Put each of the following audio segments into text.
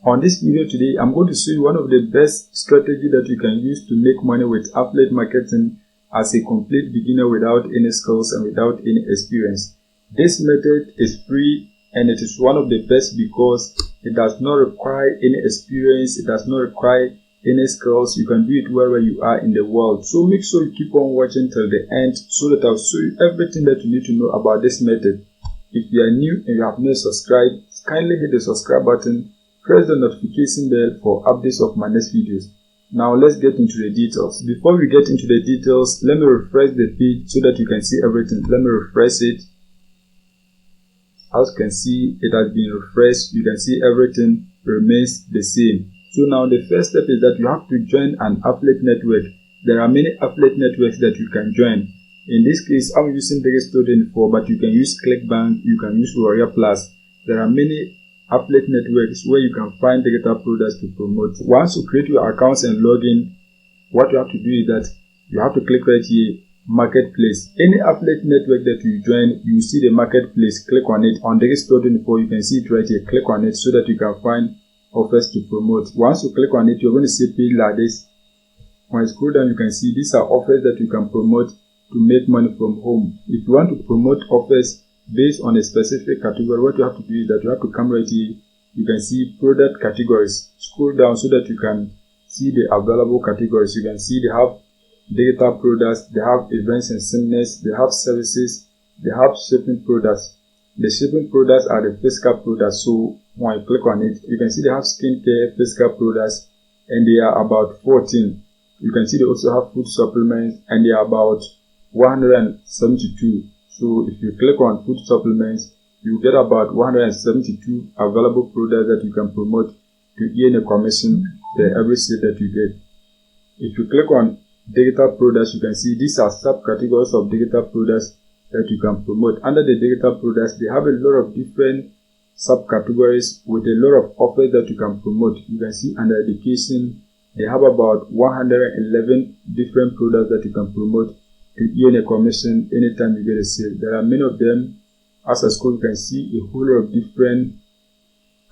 On this video today, I'm going to show you one of the best strategies that you can use to make money with affiliate marketing as a complete beginner without any skills and without any experience. This method is free and it is one of the best because it does not require any experience, it does not require any skills. You can do it wherever you are in the world. So make sure you keep on watching till the end so that I'll show you everything that you need to know about this method. If you are new and you have not subscribed, kindly hit the subscribe button. Press the notification bell for updates of my next videos. Now let's get into the details. Before we get into the details, let me refresh the page so that you can see everything. Let me refresh it. As you can see, it has been refreshed. You can see everything remains the same. So now the first step is that you have to join an affiliate network. There are many affiliate networks that you can join. In this case, I'm using Digistore24, but you can use ClickBank, you can use Warrior Plus. There are many affiliate networks where you can find digital products to promote. Once you create your accounts and log in, what you have to do is that you have to click right here, marketplace. Any affiliate network that you join, you see the marketplace, click on it. On Digistore24, you can see it right here, click on it so that you can find offers to promote. Once you click on it, you're going to see page like this. When you scroll down, you can see these are offers that you can promote to make money from home. If you want to promote offers based on a specific category, what you have to do is that you have to come right here. You can see product categories. Scroll down so that you can see the available categories. You can see they have digital products, they have events and seminars, they have services, they have shipping products. The shipping products are the physical products. So when you click on it, you can see they have skincare, physical products, and they are about 14. You can see they also have food supplements, and they are about 172. So if you click on food supplements, you get about 172 available products that you can promote to earn a commission for every sale that you get. If you click on digital products, you can see these are subcategories of digital products that you can promote. Under the digital products, they have a lot of different subcategories with a lot of offers that you can promote. You can see under education, they have about 111 different products that you can promote to earn a commission anytime you get a sale. There are many of them. As a school, you can see a whole lot of different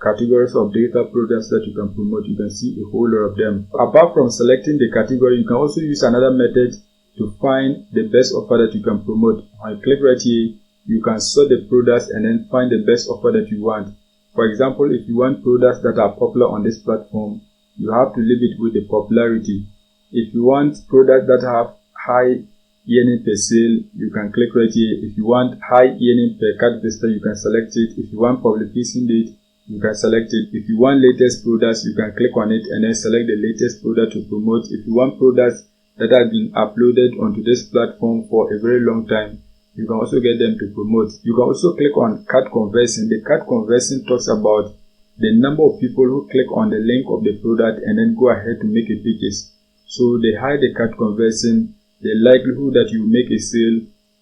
categories of digital products that you can promote. You can see a whole lot of them. Apart from selecting the category, you can also use another method to find the best offer that you can promote. When you click right here, you can sort the products and then find the best offer that you want. For example, if you want products that are popular on this platform, you have to leave it with the popularity. If you want products that have high earning per sale, you can click right here. If you want high earning per card visitor, you can select it. If you want publication date, you can select it. If you want latest products, you can click on it and then select the latest product to promote. If you want products that have been uploaded onto this platform for a very long time, you can also get them to promote. You can also click on cart conversion. The cart conversion talks about the number of people who click on the link of the product and then go ahead to make a purchase. So the higher the cart conversion, the likelihood that you make a sale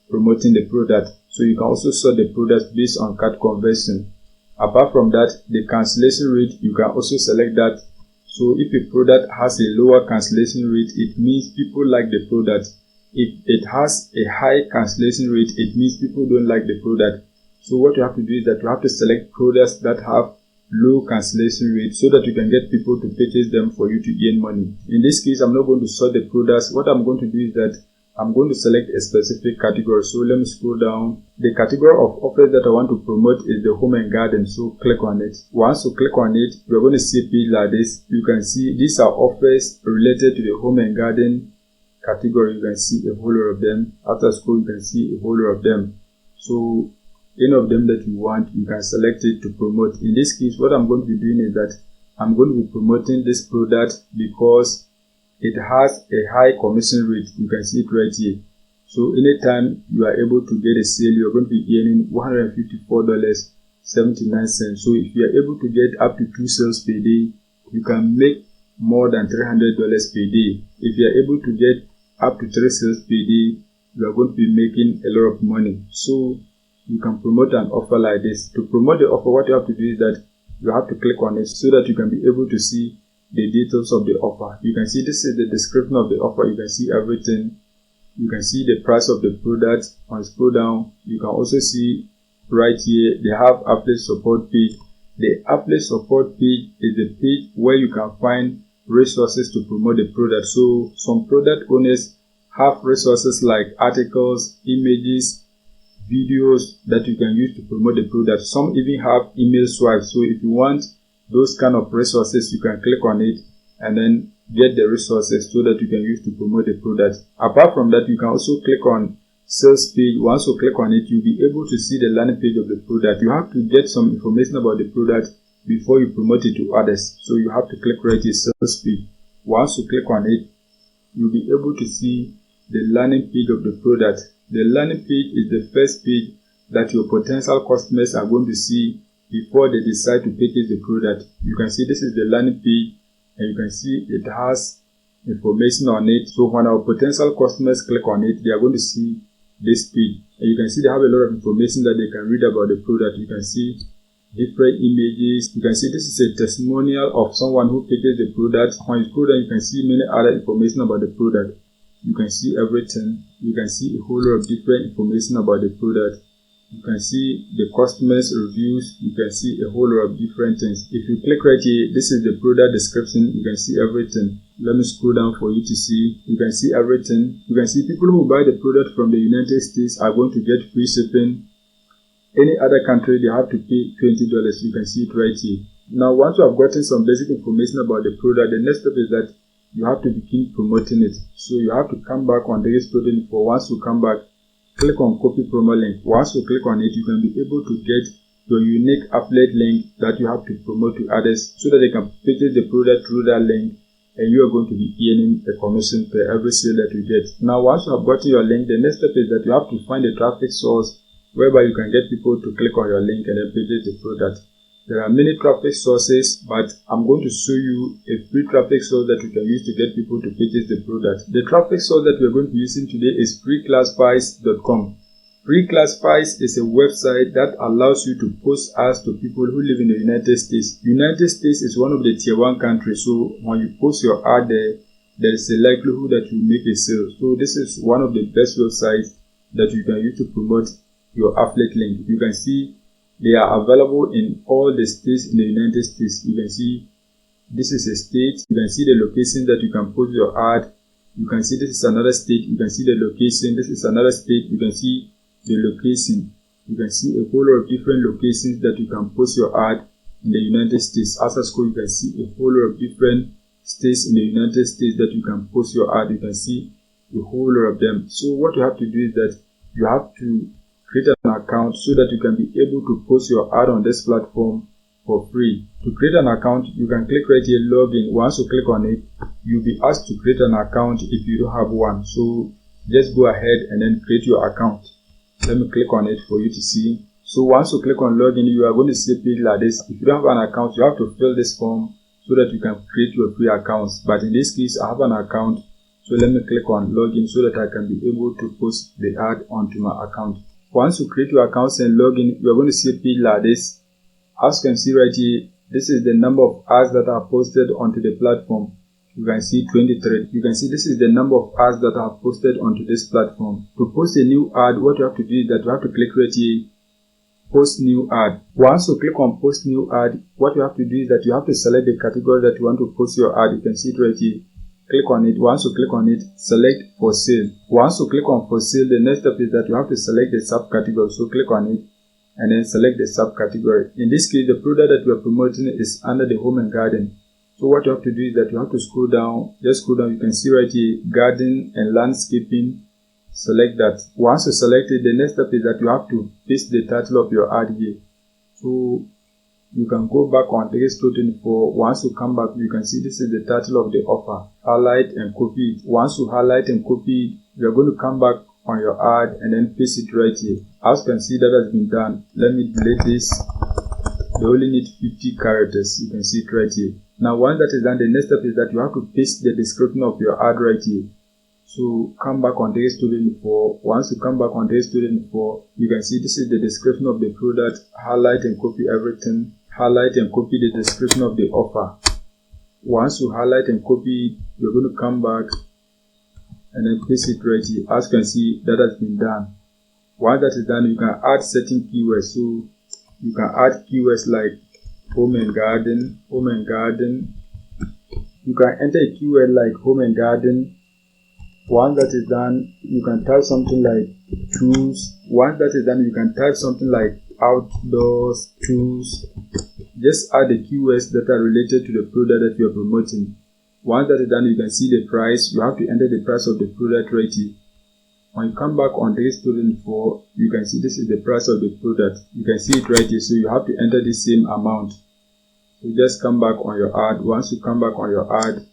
promoting the product. So you can also sort the products based on cart conversion. Apart from that, the cancellation rate, you can also select that. So if a product has a lower cancellation rate, it means people like the product. If it has a high cancellation rate, it means people don't like the product. So what you have to do is that you have to select products that have low cancellation rate so that you can get people to purchase them for you to earn money. In this case, I'm not going to sort the products. What I'm going to do is that I'm going to select a specific category. So let me scroll down. The category of offers that I want to promote is the home and garden. So click on it. Once you click on it, you're going to see a page like this. You can see these are offers related to the home and garden category. You can see a whole lot of them. After scroll, you can see a whole lot of them. So any of them that you want, you can select it to promote. In this case, what I'm going to be doing is that I'm going to be promoting this product because it has a high commission rate. You can see it right here. So anytime you are able to get a sale, you're going to be earning $154.79. So if you are able to get up to 2 sales per day, you can make more than $300 per day. If you are able to get up to 3 sales per day, you are going to be making a lot of money. So you can promote an offer like this. To promote the offer, what you have to do is that you have to click on it so that you can be able to see the details of the offer. You can see this is the description of the offer. You can see everything. You can see the price of the product. When you scroll down, you can also see right here they have affiliate support page. The affiliate support page is the page where you can find resources to promote the product. So some product owners have resources like articles, images, videos that you can use to promote the product. Some even have email swipes. So if you want those kind of resources, you can click on it and then get the resources so that you can use to promote the product. Apart from that, you can also click on sales page. Once you click on it, you'll be able to see the landing page of the product. You have to get some information about the product before you promote it to others. So you have to click right here, sales page. Once you click on it, you'll be able to see the landing page of the product. The landing page is the first page that your potential customers are going to see before they decide to purchase the product. You can see this is the landing page, and you can see it has information on it. So when our potential customers click on it, they are going to see this page, and you can see they have a lot of information that they can read about the product. You can see different images. You can see this is a testimonial of someone who purchased the product. When you scroll down, you can see many other information about the product. You can see everything. You can see a whole lot of different information about the product. You can see the customers' reviews. You can see a whole lot of different things. If you click right here, this is the product description. You can see everything. Let me scroll down for you to see. You can see everything. You can see people who buy the product from the United States are going to get free shipping. Any other country, they have to pay $20. You can see it right here. Now, once you have gotten some basic information about the product, the next step is that you have to begin promoting it. So you have to come back on Digistore24. Once you come back, click on copy promo link. Once you click on it, you can be able to get your unique affiliate link that you have to promote to others so that they can purchase the product through that link, and you are going to be earning a commission per every sale that you get. Now, once you have gotten your link, the next step is that you have to find a traffic source whereby you can get people to click on your link and then purchase the product. There are many traffic sources, but I'm going to show you a free traffic source that you can use to get people to purchase the product. The traffic source that we're going to be using today is freeclassifieds.com. Freeclassifieds is a website that allows you to post ads to people who live in the United States. United States is one of the tier 1 countries, so when you post your ad there is a likelihood that you make a sale. So this is one of the best websites that you can use to promote your affiliate link. You can see they are available in all the states in the United States. You can see this is a state. You can see the location that you can post your ad. You can see this is another state. You can see the location. This is another state. You can see the location. You can see a whole lot of different locations that you can post your ad in the United States. As a school, you can see a whole lot of different states in the United States that you can post your ad. You can see a whole lot of them. So what you have to do is that you have to create an account so that you can be able to post your ad on this platform for free. To create an account, you can click right here, login. Once you click on it, you'll be asked to create an account if you don't have one. So just go ahead and then create your account. Let me click on it for you to see. So once you click on login, you are going to see a page like this. If you don't have an account, you have to fill this form so that you can create your free accounts. But in this case, I have an account. So let me click on login so that I can be able to post the ad onto my account. Once you create your accounts and log in, you are going to see a page like this. As you can see right here, this is the number of ads that are posted onto the platform. You can see 23. You can see this is the number of ads that are posted onto this platform. To post a new ad, what you have to do is that you have to click right here, post new ad. Once you click on post new ad, what you have to do is that you have to select the category that you want to post your ad. You can see it right here. Click on it. Once you click on it, select for sale. Once you click on for sale, the next step is that you have to select the subcategory. So click on it and then select the subcategory. In this case, the product that we are promoting is under the home and garden. So what you have to do is that you have to scroll down. Just scroll down. You can see right here, garden and landscaping. Select that. Once you select it, the next step is that you have to paste the title of your ad here. So you can go back on Digistore24. Once you come back, you can see this is the title of the offer. Highlight and copy it. Once you highlight and copy it, you are going to come back on your ad and then paste it right here. As you can see, that has been done. Let me delete this. They only need 50 characters. You can see it right here. Now, once that is done, the next step is that you have to paste the description of your ad right here. So come back on Digistore24. Once you come back on Digistore24, you can see this is the description of the product. Highlight and copy everything. Highlight and copy the description of the offer. Once you highlight and copy, you're going to come back and then paste it right here. As you can see, that has been done. Once that is done, you can add certain keywords. So you can add keywords like home and garden, home and garden. You can enter a keyword like home and garden. Once that is done, you can type something like tools. Once that is done, you can type something like outdoors, tools. Just add the keywords that are related to the product that you are promoting. Once that is done, you can see the price. You have to enter the price of the product right here. When you come back on Digistore24, you can see this is the price of the product. You can see it right here, so you have to enter the same amount. So just come back on your ad. Once you come back on your ad,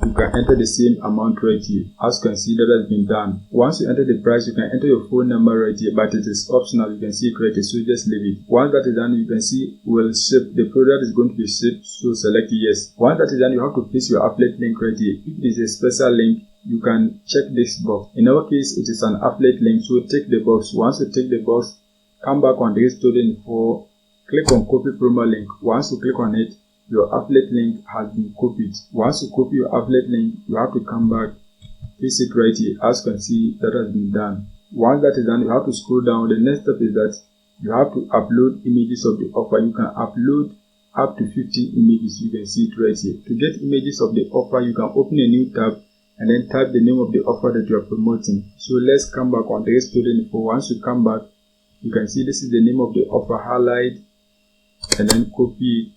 you can enter the same amount right here. As you can see, that has been done. Once you enter the price, you can enter your phone number right here, but it is optional. You can see it right here, so just leave it. Once that is done, you can see will ship. The product is going to be shipped, so select yes. Once that is done, you have to paste your affiliate link right here. If it is a special link, you can check this box. In our case, it is an affiliate link, so tick the box. Once you tick the box, come back on Digistore24, click on copy promo link. Once you click on it, your affiliate link has been copied. Once you copy your affiliate link, you have to come back, paste it right here. As you can see, that has been done. Once that is done, you have to scroll down. The next step is that you have to upload images of the offer. You can upload up to 50 images. You can see it right here. To get images of the offer, you can open a new tab and then type the name of the offer that you are promoting. So let's come back on Digistore24. Once you come back, you can see this is the name of the offer. Highlight and then copy it.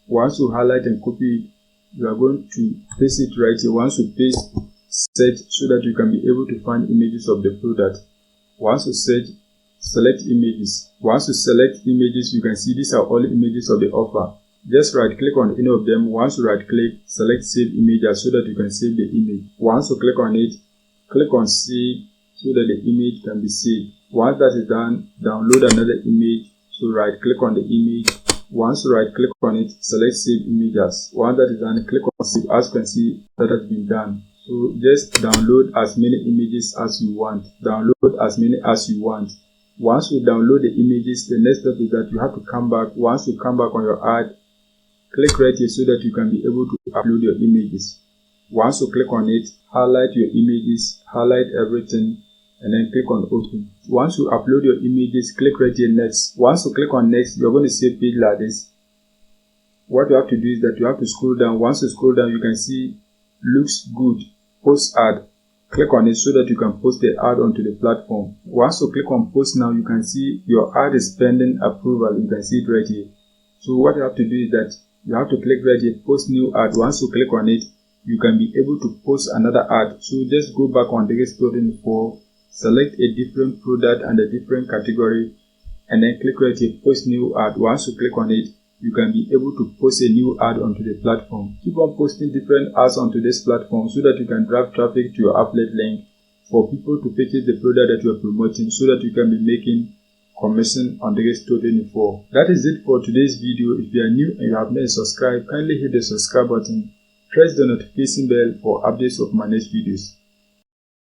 Once you highlight and copy it, you are going to paste it right here. Once you paste, search so that you can be able to find images of the product. Once you search, select images. Once you select images, you can see these are all images of the offer. Just right click on any of them. Once you right click, select save images so that you can save the image. Once you click on it, click on save so that the image can be saved. Once that is done, download another image. So right click on the image. Once you right click on it, select save images. Once that is done, click on save. As you can see, that has been done. So just download as many images as you want. Download as many as you want. Once you download the images, the next step is that you have to come back. Once you come back on your ad, click right here so that you can be able to upload your images. Once you click on it, highlight your images, highlight everything, and then click on open. Once you upload your images, click right here next. Once you click on next, you're going to see a page like this. What you have to do is that you have to scroll down. Once you scroll down, you can see looks good, post ad. Click on it so that you can post the ad onto the platform. Once you click on post now, you can see your ad is pending approval. You can see it right here. So what you have to do is that you have to click right here, post new ad. Once you click on it, you can be able to post another ad. So just go back on Digistore24, select a different product and a different category, and then click right here, post new ad. Once you click on it, you can be able to post a new ad onto the platform. Keep on posting different ads onto this platform so that you can drive traffic to your affiliate link for people to purchase the product that you are promoting, so that you can be making commission on Digistore24. That is it for today's video. If you are new and you have not subscribed, kindly hit the subscribe button. Press the notification bell for updates of my next videos.